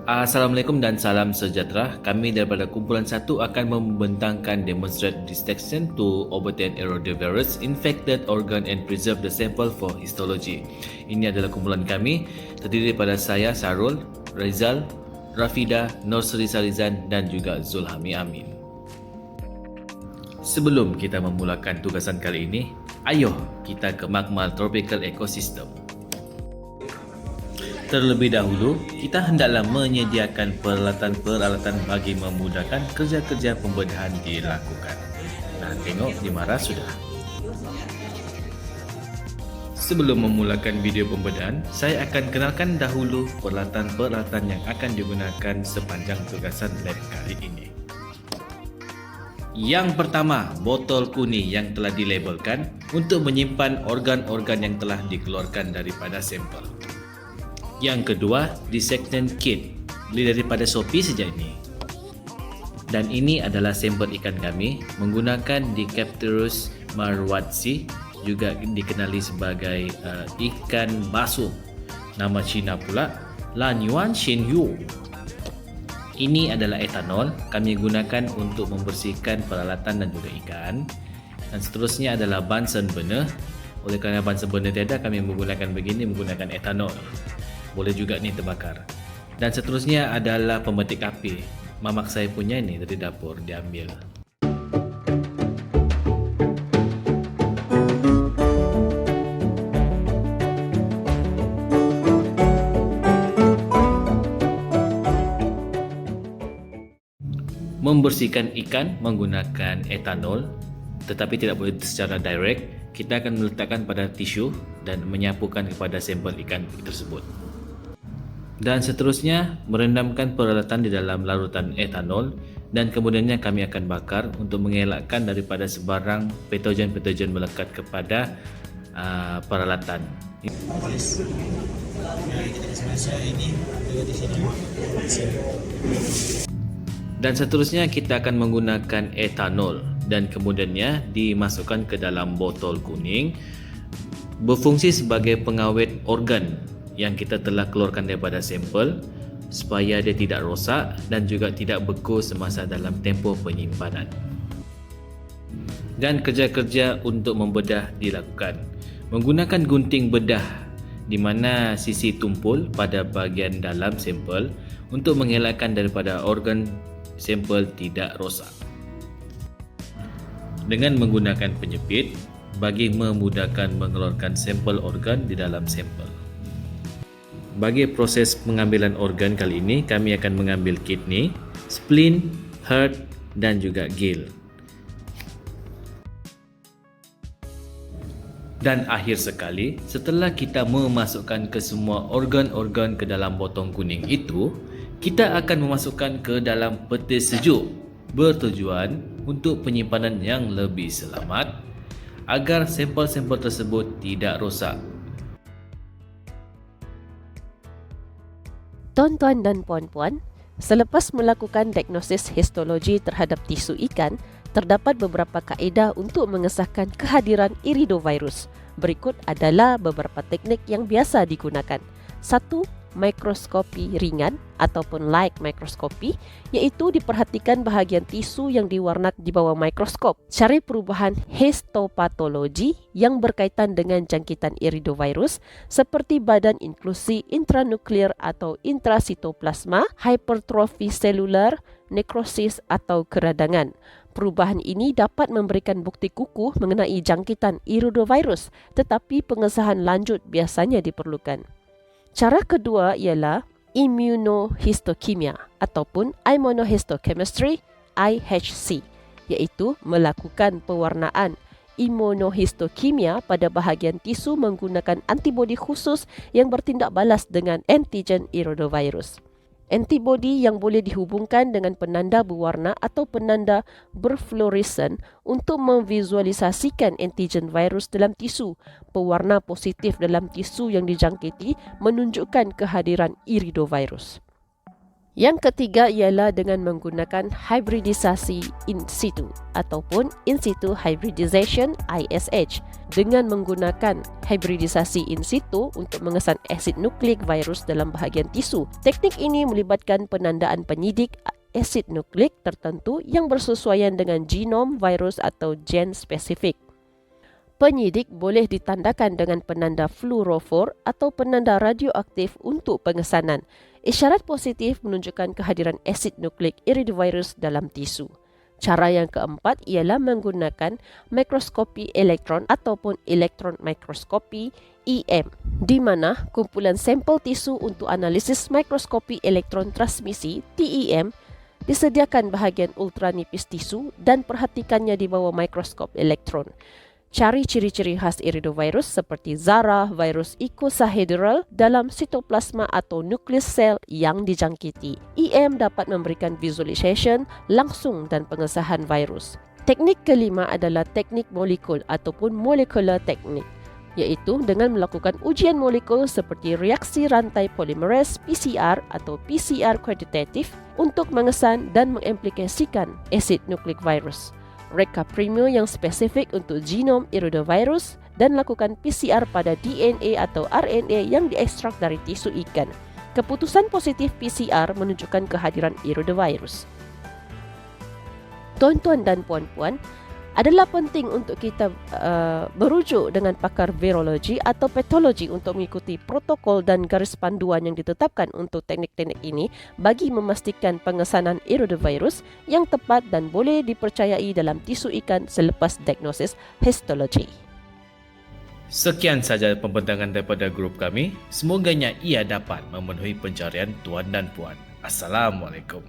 Assalamualaikum dan salam sejahtera. Kami daripada kumpulan 1 akan membentangkan demonstrate detection to obtain aerovirus infected organ and preserve the sample for histology. Ini adalah kumpulan kami, terdiri daripada saya, Sarul, Rizal, Rafida, Norsri Sarizan dan juga Zulhami Amin. Sebelum kita memulakan tugasan kali ini, ayuh kita ke Makmal Tropical Ecosystem. Terlebih dahulu, kita hendaklah menyediakan peralatan-peralatan bagi memudahkan kerja-kerja pembedahan dilakukan. Nah, tengok di mana sudah. Sebelum memulakan video pembedahan, saya akan kenalkan dahulu peralatan-peralatan yang akan digunakan sepanjang tugasan lab kali ini. Yang pertama, botol kuning yang telah dilabelkan untuk menyimpan organ-organ yang telah dikeluarkan daripada sampel. Yang kedua, dissection kit, beli daripada Shopee sejak ini. Dan ini adalah sampel ikan kami menggunakan Dicapterus marwatsi, juga dikenali sebagai ikan basuh. Nama Cina pula Lanyuan Shenyu. Ini adalah etanol kami gunakan untuk membersihkan peralatan dan juga ikan. Dan seterusnya adalah Bunsen burner. Oleh kerana Bunsen burner tiada, kami menggunakan menggunakan etanol. Boleh juga ni terbakar. Dan seterusnya adalah pemetik api. Mamak saya punya ni dari dapur diambil. Membersihkan ikan menggunakan etanol, tetapi tidak boleh secara direct. Kita akan meletakkan pada tisu dan menyapukan kepada sampel ikan tersebut. Dan seterusnya, merendamkan peralatan di dalam larutan etanol dan kemudiannya kami akan bakar untuk mengelakkan daripada sebarang patogen-patogen melekat kepada peralatan. Dan seterusnya kita akan menggunakan etanol dan kemudiannya dimasukkan ke dalam botol kuning, berfungsi sebagai pengawet organ yang kita telah keluarkan daripada sampel supaya dia tidak rosak dan juga tidak beku semasa dalam tempoh penyimpanan. Dan kerja-kerja untuk membedah dilakukan menggunakan gunting bedah di mana sisi tumpul pada bahagian dalam sampel untuk mengelakkan daripada organ sampel tidak rosak. Dengan menggunakan penyepit bagi memudahkan mengeluarkan sampel organ di dalam sampel. Bagi proses pengambilan organ kali ini, kami akan mengambil kidney, spleen, heart dan juga gill. Dan akhir sekali, setelah kita memasukkan ke semua organ-organ ke dalam botol kuning itu, kita akan memasukkan ke dalam peti sejuk bertujuan untuk penyimpanan yang lebih selamat agar sampel-sampel tersebut tidak rosak. Tuan-tuan dan puan-puan, selepas melakukan diagnosis histologi terhadap tisu ikan, terdapat beberapa kaedah untuk mengesahkan kehadiran iridovirus. Berikut adalah beberapa teknik yang biasa digunakan. 1. Mikroskopi ringan ataupun light mikroskopi, iaitu diperhatikan bahagian tisu yang diwarnai di bawah mikroskop. Cari perubahan histopatologi yang berkaitan dengan jangkitan iridovirus seperti badan inklusi intranuklear atau intrasitoplasma, hipertrofi selular, nekrosis atau keradangan. Perubahan ini dapat memberikan bukti kukuh mengenai jangkitan iridovirus, tetapi pengesahan lanjut biasanya diperlukan. Cara kedua ialah immunohistokimia ataupun immunohistochemistry IHC, iaitu melakukan pewarnaan immunohistokimia pada bahagian tisu menggunakan antibodi khusus yang bertindak balas dengan antigen iridovirus. Antibodi yang boleh dihubungkan dengan penanda berwarna atau penanda berfluoresen untuk memvisualisasikan antigen virus dalam tisu. Pewarna positif dalam tisu yang dijangkiti menunjukkan kehadiran iridovirus. Yang ketiga ialah dengan menggunakan hybridisasi in situ ataupun in situ hybridization ISH. Dengan menggunakan hybridisasi in situ untuk mengesan asid nukleik virus dalam bahagian tisu. Teknik ini melibatkan penandaan penyidik asid nukleik tertentu yang bersesuaian dengan genom virus atau gen spesifik. Penyidik boleh ditandakan dengan penanda fluorofor atau penanda radioaktif untuk pengesanan. Isyarat positif menunjukkan kehadiran asid nukleik iridovirus dalam tisu. Cara yang keempat ialah menggunakan mikroskopi elektron ataupun elektron mikroskopi EM, di mana kumpulan sampel tisu untuk analisis mikroskopi elektron transmisi TEM disediakan bahagian ultranipis tisu dan perhatikannya di bawah mikroskop elektron. Cari ciri-ciri khas iridovirus seperti zarah virus icosahedral dalam sitoplasma atau nukleus sel yang dijangkiti. EM dapat memberikan visualization langsung dan pengesahan virus. Teknik kelima adalah teknik molekul ataupun molecular teknik, iaitu dengan melakukan ujian molekul seperti reaksi rantai polimerase PCR atau PCR kuantitatif untuk mengesan dan mengimplikasikan asid nukleik virus. Reka primer yang spesifik untuk genom iridovirus dan lakukan PCR pada DNA atau RNA yang diekstrak dari tisu ikan. Keputusan positif PCR menunjukkan kehadiran iridovirus. Tuan-tuan dan puan-puan, adalah penting untuk kita merujuk dengan pakar virologi atau patologi untuk mengikuti protokol dan garis panduan yang ditetapkan untuk teknik-teknik ini bagi memastikan pengesanan iridovirus yang tepat dan boleh dipercayai dalam tisu ikan selepas diagnosis histologi. Sekian sahaja pembentangan daripada grup kami. Semoganya ia dapat memenuhi pencarian tuan dan puan. Assalamualaikum.